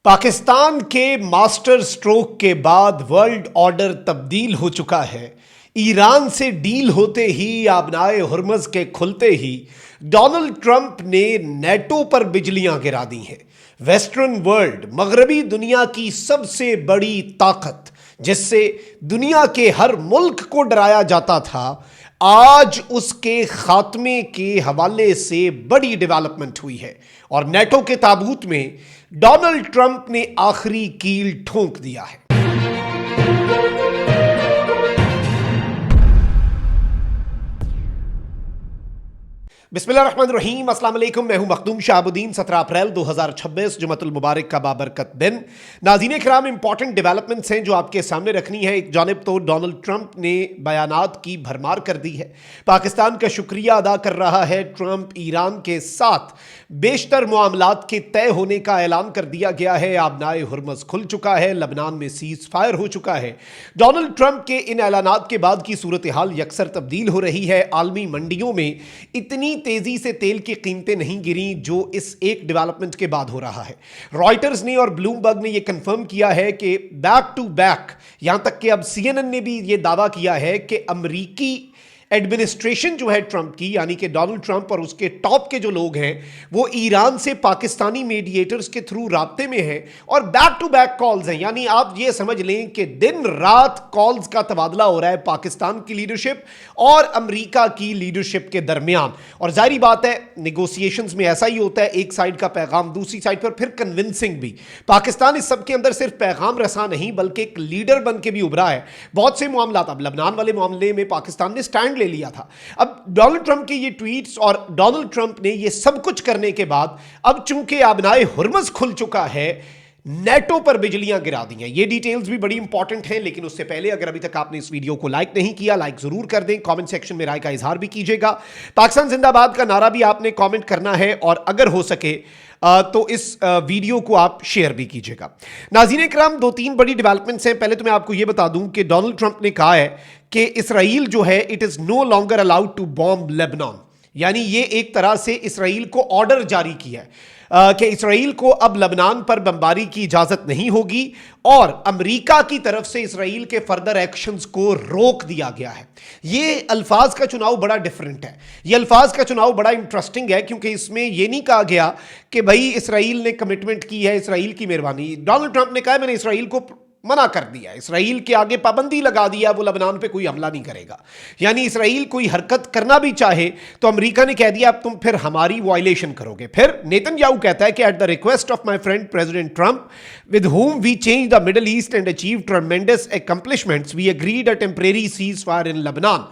पाकिस्तान के master stroke के बाद वर्ल्ड ऑर्डर तब्दील हो चुका है। ईरान से डील होते ही, आबनाए हुर्मज के खुलते ही डोनाल्ड ट्रंप ने नेटो पर बिजलियां गिरा दी हैं। वेस्टर्न वर्ल्ड, मगरबी दुनिया की सबसे बड़ी ताकत, जिससे दुनिया के हर मुल्क को डराया जाता था, आज उसके खात्मे के हवाले से बड़ी डेवलपमेंट हुई है और नेटो के ताबूत में डोनाल्ड ट्रंप ने आखिरी कील ठोंक दिया है। बिस्मिल्लाहिर्रहमानिर्रहीम, अस्सलाम वालेकुम। मैं हूं मखदूम शाहबुद्दीन। 17 अप्रैल 2026 जुमतुल मुबारक का बाबरकत दिन। नाज़रीन किराम, इंपॉर्टेंट डेवलपमेंट्स हैं जो आपके सामने रखनी है। एक जानिब तो डोनाल्ड ट्रंप ने बयानात की भरमार कर दी है, पाकिस्तान का शुक्रिया अदा कर रहा है। ट्रंप ईरान के साथ बेशतर मामलात के तय होने का ऐलान कर दिया गया है। आबनाए हुर्मज खुल चुका है, लबनान में सीज फायर हो चुका है। डोनाल्ड ट्रंप के इन ऐलानात के बाद की सूरत हाल यकसर तब्दील हो रही है। आलमी मंडियों में इतनी तेजी से तेल की कीमतें नहीं गिरी जो इस एक डेवलपमेंट के बाद हो रहा है। रॉयटर्स ने और ब्लूमबर्ग ने यह कंफर्म किया है कि बैक टू बैक, यहां तक कि अब CNN ने भी यह दावा किया है कि अमेरिकी एडमिनिस्ट्रेशन जो है ट्रंप की, यानी कि डोनाल्ड ट्रंप और उसके टॉप के जो लोग हैं, वो ईरान से पाकिस्तानी मीडिएटर्स के थ्रू राब्ते में हैं और बैक टू बैक कॉल्स हैं। यानी आप ये समझ लें कि दिन रात कॉल्स का तबादला हो रहा है पाकिस्तान की लीडरशिप और अमेरिका की लीडरशिप के दरमियान। और जाहिर बात है, निगोसिएशंस में ऐसा ही होता है, एक साइड का पैगाम दूसरी साइड पर फिर कन्विंसिंग भी। पाकिस्तान इस सब के अंदर सिर्फ पैगाम रसा नहीं बल्कि एक लीडर बन के भी उभरा है। बहुत से मामला, अब लबनान वाले मामले में पाकिस्तान ने स्टैंड ले लिया था। अब डोनाल्ड ट्रंप के ये ट्वीट्स और डोनाल्ड ट्रंप ने ये सब कुछ करने के बाद अब चूंकि आबनाए हुर्मज खुल चुका है, नेटो पर बिजलियां गिरा दी हैं। ये डिटेल्स भी बड़ी इंपॉर्टेंट हैं, लेकिन उससे पहले अगर अभी तक आपने इस वीडियो को लाइक नहीं किया, लाइक जरूर कर दें। कमेंट सेक्शन में राय का इजहार भी कीजिएगा। पाकिस्तान जिंदाबाद का नारा भी आपने कमेंट करना है और अगर हो सके तो इस वीडियो को आप शेयर भी कीजिएगा। नाज़रीन इकराम, 2-3 बड़ी डेवलपमेंट्स हैं। पहले तो मैं आपको यह बता दूं कि डोनाल्ड ट्रंप ने कहा है कि इसराइल जो है, it is no longer allowed to bomb Lebanon. यानी ये एक तरह से इसराइल को ऑर्डर जारी किया है कि इसराइल को अब लबनान पर बमबारी की इजाजत नहीं होगी और अमेरिका की तरफ से इसराइल के फर्दर एक्शंस को रोक दिया गया है। ये अल्फाज का चुनाव बड़ा डिफरेंट है, ये अल्फाज का चुनाव बड़ा इंटरेस्टिंग है, क्योंकि इसमें यह नहीं कहा गया कि भाई इसराइल ने कमिटमेंट की है, इसराइल की मेहरबानी। डोनाल्ड ट्रंप ने कहा मैंने इसराइल को मना कर दिया, इसराइल के आगे पाबंदी लगा दिया, वो लबनान पे कोई हमला नहीं करेगा। यानी इसराइल कोई हरकत करना भी चाहे तो अमेरिका ने कह दिया अब तुम फिर हमारी वायलेशन करोगे। फिर नेतन्याहू कहता है कि at the request of my friend president Trump with whom we changed the Middle East and achieved tremendous accomplishments, we agreed a temporary ceasefire in Lebanon।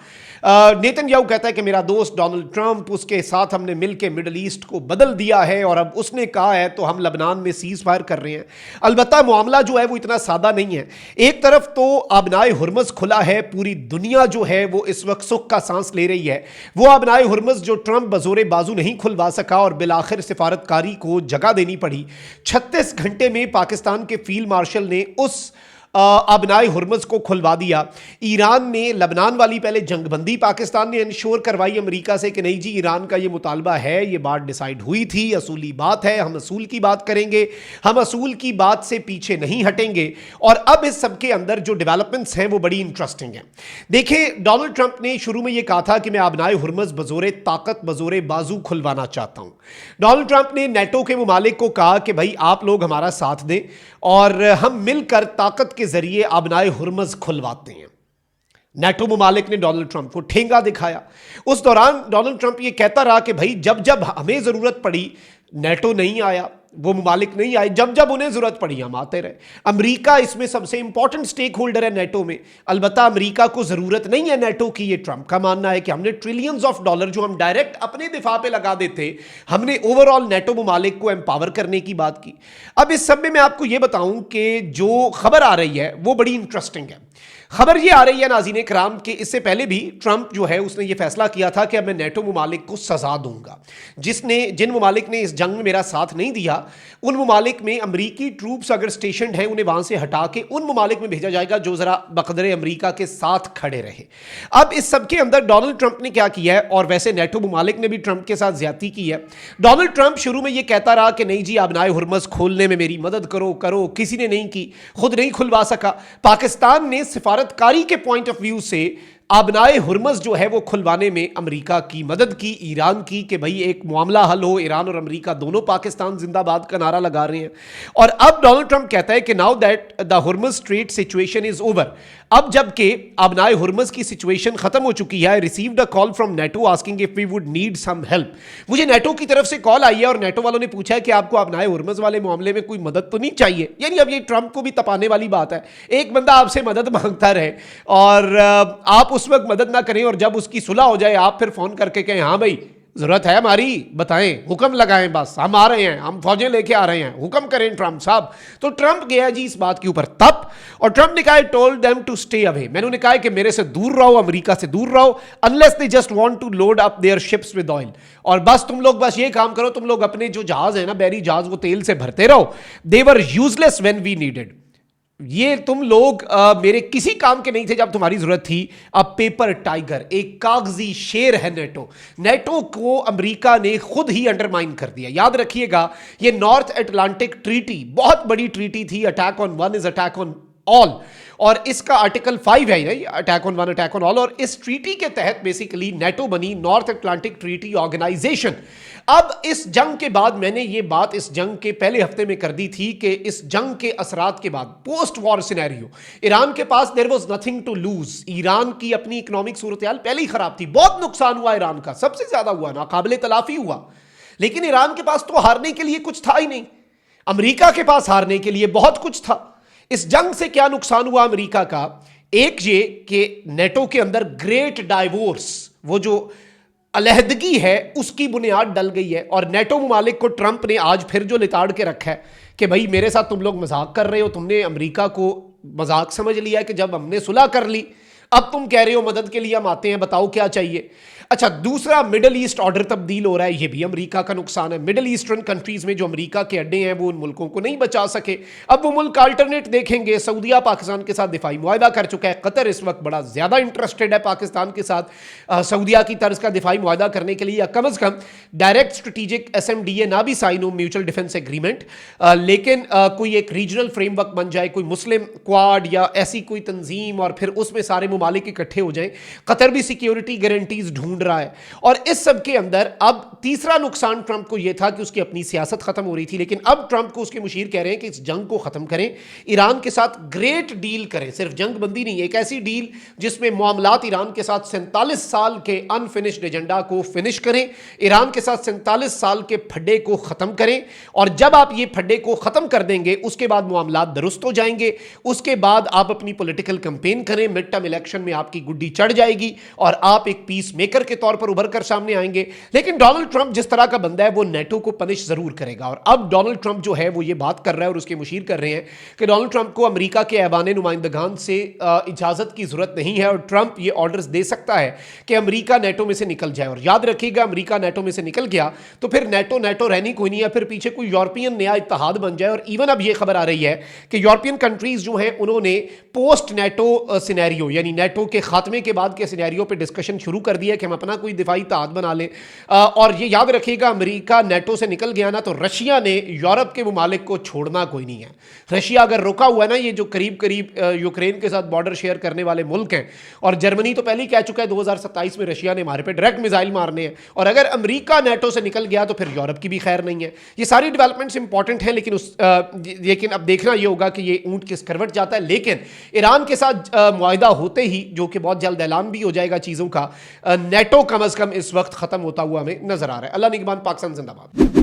Netanyahu कहता है कि मेरा दोस्त डोनाल्ड ट्रंप, उसके साथ हमने मिलकर मिडल ईस्ट को बदल दिया है और अब उसने कहा है तो हम लबनान में सीज फायर कर रहे हैं। अलबत्ता मामला जो है वो इतना सादा नहीं है। एक तरफ तो आबनाए हुर्मज खुला है, पूरी दुनिया जो है वो इस वक्त सुख का सांस ले रही है। वो आबनाए हुर्मज जो ट्रंप बजोरे बाजू नहीं खुलवा सका और बिलाखिर सिफारतकारी को जगह देनी पड़ी। 36 घंटे में पाकिस्तान के फील्ड मार्शल ने उस आबनाए हुर्मज को खुलवा दिया। ईरान ने लबनान वाली पहले जंगबंदी पाकिस्तान ने इंश्योर करवाई अमेरिका से कि नहीं जी, ईरान का ये मुतालबा है, ये बात डिसाइड हुई थी, असूली बात है, हम असूल की बात करेंगे, हम असूल की बात से पीछे नहीं हटेंगे। और अब इस सब के अंदर जो डेवलपमेंट्स हैं वो बड़ी इंटरेस्टिंग हैं। देखें, डोनाल्ड ट्रंप ने शुरू में ये कहा था कि मैं आबनाए हुर्मज बजोरे ताकत, बजोरे बाजू खुलवाना चाहता हूं। डोनाल्ड ट्रंप ने नेटो के मुमालिक को कहा कि भाई आप लोग हमारा साथ दें और हम मिलकर ताकत के जरिए आबनाए हुर्मज खुलवाते हैं। नेटो मुमालिक ने डोनाल्ड ट्रंप को ठेंगा दिखाया। उस दौरान डोनाल्ड ट्रंप ये कहता रहा कि भाई जब जब हमें जरूरत पड़ी नेटो नहीं आया, वो मुमालिक नहीं आए, जब जब उन्हें जरूरत पड़ी हम आते रहे। अमेरिका इसमें सबसे इंपॉर्टेंट स्टेक होल्डर है नेटो में। अलबत्ता अमेरिका को जरूरत नहीं है नेटो की। ये ट्रंप का मानना है कि हमने ट्रिलियंस ऑफ डॉलर जो हम डायरेक्ट अपने दिफा पे लगा देते, हमने ओवरऑल नेटो मुमालिक को एम्पावर करने की बात की। अब इस सब में मैं आपको यह बताऊं कि जो खबर आ रही है वो बड़ी इंटरेस्टिंग है। खबर ये आ रही है नाज़रीन कराम कि इससे पहले भी ट्रंप जो है उसने ये फैसला किया था कि अब मैं नेटो ममालिक को सजा दूंगा। जिन ममालिक ने इस जंग में मेरा साथ नहीं दिया उन ममालिक में अमरीकी ट्रूप्स अगर स्टेशन हैं उन्हें वहां से हटा के उन ममालिक में भेजा जाएगा जो जरा बकदरे अमरीका के साथ खड़े रहे। अब इस सबके अंदर डोनाल्ड ट्रंप ने क्या किया है, और वैसे नेटो ममालिक ने भी ट्रंप के साथ ज्यादती की है। डोनाल्ड ट्रंप शुरू में ये कहता रहा कि नहीं जी आबनाए हुर्मस खोलने में मेरी मदद करो, किसी ने नहीं की, खुद नहीं खुलवा सका। पाकिस्तान ने सिफारतकारी के पॉइंट ऑफ व्यू से आबनाए हुर्मस जो है वो खुलवाने में अमेरिका की मदद की, ईरान की, कि भाई एक मामला हल हो। ईरान और अमेरिका दोनों पाकिस्तान जिंदाबाद का नारा लगा रहे हैं। और अब डोनाल्ड ट्रंप कहता है कि now that the Hormuz strait situation is over, अब जबकि आबनाए हुर्मस की सिचुएशन खत्म हो चुकी है, received a call from NATO asking if we would need some help. मुझे नेटो की तरफ से कॉल आई है और नेटो वालों ने पूछा है कि आपको आबनाए हुर्मस वाले मामले में कोई मदद तो नहीं चाहिए। यानी अब ये ट्रंप को भी तपाने वाली बात है, एक बंदा आपसे मदद मांगता रहे और आप उस वक्त मदद ना करें और जब उसकी सुलह हो जाए आप फिर फोन करके कहें हाँ भाई जरूरत है हमारी, बताएं, हुक्म लगाएं, बस हम आ रहे हैं, हम फौजें लेके आ रहे हैं, हुक्म करें ट्रंप साहब। तो ट्रंप गया जी इस बात के ऊपर तप, और ट्रंप ने कहा told them to stay away. मैंने उन्हें कहा कि मेरे से दूर रहो, अमेरिका से दूर रहो, unless they just want to load up their ships with oil. और बस तुम लोग बस ये काम करो, तुम लोग अपने जो जहाज है ना बैरी जहाज वो तेल से भरते रहो। दे वर यूजलेस व्हेन वी नीडेड, ये तुम लोग मेरे किसी काम के नहीं थे जब तुम्हारी जरूरत थी। अब पेपर टाइगर, एक कागजी शेर है नेटो को अमेरिका ने खुद ही अंडरमाइन कर दिया। याद रखिएगा ये नॉर्थ अटलांटिक ट्रीटी बहुत बड़ी ट्रीटी थी, attack on one is attack on all, और इसका आर्टिकल 5 है नहीं, attack on one attack on all. और इस ट्रीटी के तहत बेसिकली नेटो बनी नॉर्थ अटलांटिक ट्रीटी ऑर्गेनाइजेशन। अब इस जंग के बाद, मैंने ये बात इस जंग के पहले हफ्ते में कर दी थी कि इस जंग के असरात के बाद पोस्ट वॉर सिनेरियो, ईरान के पास there was nothing to lose. Iran की अपनी इकोनॉमिक सूरत-ए-हाल पहले ही खराब थी, बहुत नुकसान हुआ ईरान का, सबसे ज्यादा हुआ, नाकाबिले तलाफी हुआ। लेकिन ईरान के पास तो हारने के लिए कुछ था ही नहीं, अमेरिका के पास हारने के लिए बहुत कुछ था। इस जंग से क्या नुकसान हुआ अमेरिका का? एक ये कि नेटो के अंदर ग्रेट डाइवोर्स, वो जो अलहदगी है उसकी बुनियाद डल गई है। और नेटो ममालिक को ट्रंप ने आज फिर जो लिताड़ के रखा है कि भाई मेरे साथ तुम लोग मजाक कर रहे हो, तुमने अमेरिका को मजाक समझ लिया है कि जब हमने सुलह कर ली अब तुम कह रहे हो मदद के लिए हम आते हैं, बताओ क्या चाहिए। अच्छा, दूसरा मिडल ईस्ट ऑर्डर तब्दील हो रहा है, ये भी अमेरिका का नुकसान है। मिडल ईस्टर्न कंट्रीज में जो अमेरिका के अड्डे हैं वो उन मुल्कों को नहीं बचा सके, अब वो मुल्क अल्टरनेट देखेंगे। सऊदीया पाकिस्तान के साथ दिफाई मुआहदा कर चुका है, कतर इस वक्त बड़ा ज्यादा इंटरेस्टेड है पाकिस्तान के साथ सऊदीया की तर्ज का दिफाई मुआहदा करने के लिए, या कम अज कम डायरेक्ट स्ट्रेटेजिक SMDA ना भी साइन हो, म्यूचुअल डिफेंस एग्रीमेंट, लेकिन कोई एक रीजनल फ्रेमवर्क बन जाए, कोई मुस्लिम क्वाड या ऐसी कोई तंजीम, और फिर उसमें सारे ममालिक इकट्ठे हो जाएं। कतर भी सिक्योरिटी गारंटीज ढूंढ रहा है। और इस सब के अंदर अब तीसरा नुकसान ट्रंप को यह था कि उसकी अपनी सियासत खत्म हो रही थी, लेकिन अब ट्रंप को उसके मुशीर कह रहे हैं कि इस जंग को खत्म करें, ईरान के साथ ग्रेट डील करें, सिर्फ जंग बंदी नहीं, एक ऐसी डील जिसमें मामलात ईरान के साथ 47 साल के अनफिनिश्ड एजेंडा को फिनिश करें, ईरान के साथ 47 साल के फड्डे को खत्म करें। और जब आप ये फड्डे को खत्म कर देंगे उसके बाद मामलात दुरुस्त हो जाएंगे, उसके बाद आप अपनी पॉलिटिकल कैंपेन करें, मिड टर्म इलेक्शन में आपकी गुड्डी चढ़ जाएगी और आप एक पीस मेकर के तौर पर उभर कर सामने आएंगे। लेकिन डोनाल्ड ट्रंप जिस तरह का बंदा है वो नेटो को पनिश जरूर करेगा। और अब डोनाल्ड ट्रंप जो है वो ये बात कर रहा है और उसके मुशीर कर रहे हैं कि डोनाल्ड ट्रंप को अमेरिका के ऐवान नुमाइंदगान से इजाजत की जरूरत नहीं है और ट्रंप ये ऑर्डर्स दे सकता है कि अमेरिका नेटो में से निकल जाए। और याद रखिएगा, अमेरिका नेटो में से निकल गया तो फिर नेटो रहनी कोई नहीं है, फिर पीछे कोई यूरोपियन नया इत्तेहाद बन जाए। और इवन अब ये खबर आ रही है कि यूरोपियन कंट्रीज जो हैं उन्होंने पोस्ट नेटो सिनेरियो, यानी नेटो के खात्मे के बाद के सिनेरियो पे डिस्कशन शुरू कर दिया कि हम अपना कोई दिफाई इत्तेहाद बना लें। और ये याद रखिएगा, अमेरिका नेटो से निकल गया ना तो रशिया ने यूरोप के मुमालिक को छोड़ना कोई नहीं है। रशिया अगर रुका हुआ है ना, ये जो करीब करीब यूक्रेन के साथ बॉर्डर शेयर करने वाले मुल्क हैं, और जर्मनी तो पहले ही कह चुका है 2027 में रशिया ने हमारे पे डायरेक्ट मिसाइल मारने हैं, और अगर अमेरिका नेटो से निकल गया तो फिर यूरोप की भी खैर नहीं है। ये सारी डेवलपमेंट्स इंपॉर्टेंट हैं, लेकिन अब देखना ये होगा कि ये ऊंट किस करवट जाता है। लेकिन ईरान के साथ मुआहिदा होते ही, जो कि बहुत जल्द ऐलान भी हो जाएगा चीज़ों का, नेटो कम अज़ कम इस वक्त खत्म होता हुआ हमें नजर आ रहा है। अल्लाह निगहबान, पाकिस्तान जिंदाबाद।